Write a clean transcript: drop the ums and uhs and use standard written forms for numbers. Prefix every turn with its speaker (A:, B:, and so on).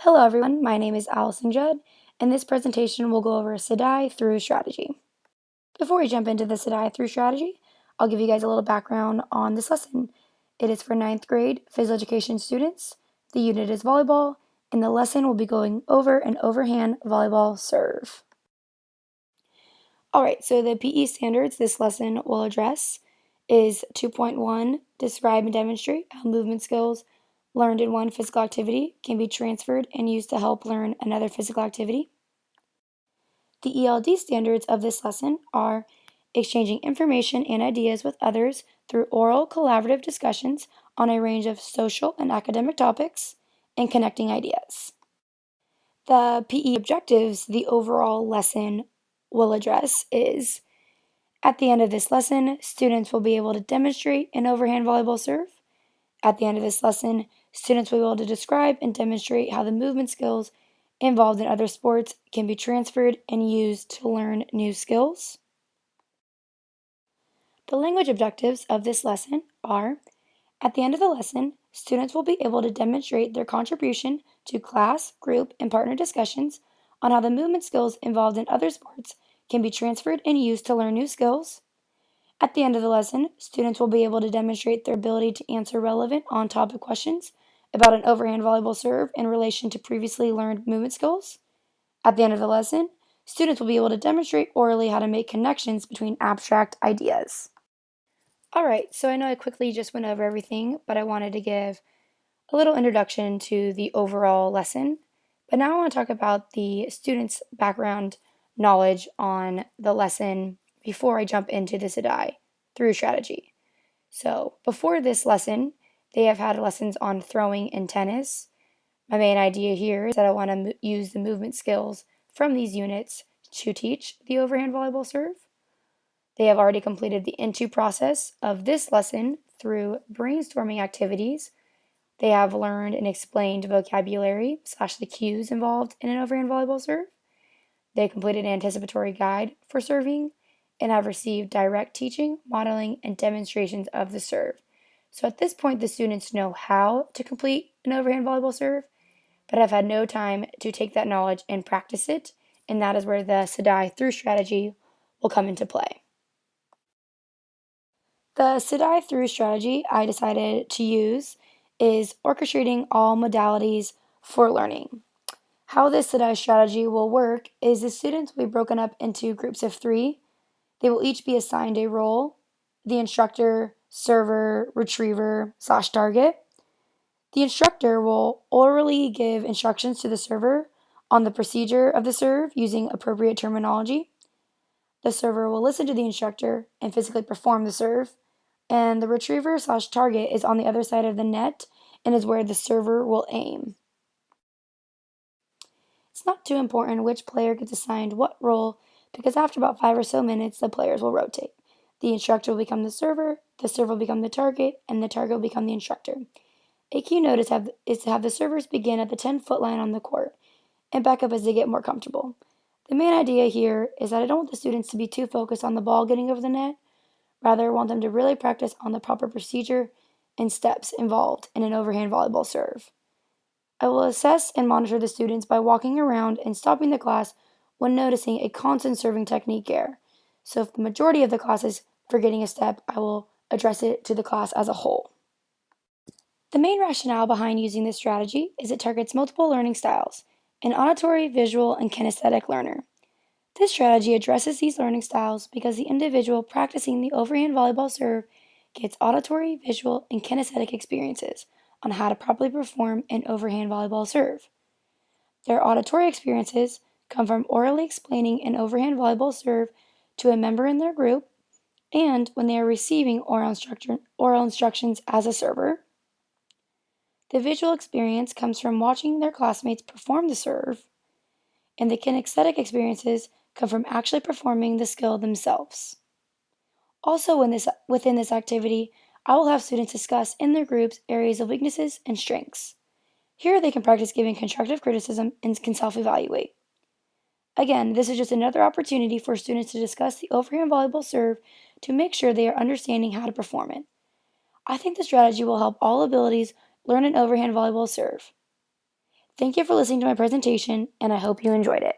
A: Hello everyone, my name is Allison Judd, and this presentation will go over SDAIE through strategy. Before we jump into the SDAIE through strategy, I'll give you guys a little background on this lesson. It is for 9th grade physical education students, the unit is volleyball, and the lesson will be going over an overhand volleyball serve. Alright, so the PE standards this lesson will address is 2.1, describe and demonstrate how movement skills learned in one physical activity can be transferred and used to help learn another physical activity. The ELD standards of this lesson are exchanging information and ideas with others through oral collaborative discussions on a range of social and academic topics and connecting ideas. The PE objectives the overall lesson will address is at the end of this lesson, students will be able to demonstrate an overhand volleyball serve. At the end of this lesson, students will be able to describe and demonstrate how the movement skills involved in other sports can be transferred and used to learn new skills. The language objectives of this lesson are, at the end of the lesson, students will be able to demonstrate their contribution to class, group, and partner discussions on how the movement skills involved in other sports can be transferred and used to learn new skills. At the end of the lesson, students will be able to demonstrate their ability to answer relevant on-topic questions about an overhand volleyball serve in relation to previously learned movement skills. At the end of the lesson, students will be able to demonstrate orally how to make connections between abstract ideas. Alright, so I know I quickly just went over everything, but I wanted to give a little introduction to the overall lesson. But now I want to talk about the students' background knowledge on the lesson before I jump into the SDAIE through strategy. So before this lesson, they have had lessons on throwing and tennis. My main idea here is that I want to use the movement skills from these units to teach the overhand volleyball serve. They have already completed the into process of this lesson through brainstorming activities. They have learned and explained vocabulary / the cues involved in an overhand volleyball serve. They completed an anticipatory guide for serving and have received direct teaching, modeling, and demonstrations of the serve. So at this point, the students know how to complete an overhand volleyball serve, but have had no time to take that knowledge and practice it, and that is where the SDAIE through strategy will come into play. The SDAIE through strategy I decided to use is orchestrating all modalities for learning. How this SDAIE strategy will work is the students will be broken up into groups of 3. They will each be assigned a role: the instructor, server, retriever / target. The instructor will orally give instructions to the server on the procedure of the serve using appropriate terminology. The server will listen to the instructor and physically perform the serve, and the retriever / target is on the other side of the net and is where the server will aim. It's not too important which player gets assigned what role, because after about 5 or so minutes, the players will rotate. The instructor will become the server will become the target, and the target will become the instructor. A key note is to have the servers begin at the 10-foot line on the court and back up as they get more comfortable. The main idea here is that I don't want the students to be too focused on the ball getting over the net. Rather, I want them to really practice on the proper procedure and steps involved in an overhand volleyball serve. I will assess and monitor the students by walking around and stopping the class when noticing a constant serving technique error. So if the majority of the class is forgetting a step, I will address it to the class as a whole. The main rationale behind using this strategy is it targets multiple learning styles: an auditory, visual, and kinesthetic learner. This strategy addresses these learning styles because the individual practicing the overhand volleyball serve gets auditory, visual, and kinesthetic experiences on how to properly perform an overhand volleyball serve. Their auditory experiences come from orally explaining an overhand volleyball serve to a member in their group, and when they are receiving oral instructions as a server. The visual experience comes from watching their classmates perform the serve, and the kinesthetic experiences come from actually performing the skill themselves. Also, within this activity, I will have students discuss in their groups areas of weaknesses and strengths. Here they can practice giving constructive criticism and can self-evaluate. Again, this is just another opportunity for students to discuss the overhand volleyball serve to make sure they are understanding how to perform it. I think the strategy will help all abilities learn an overhand volleyball serve. Thank you for listening to my presentation, and I hope you enjoyed it.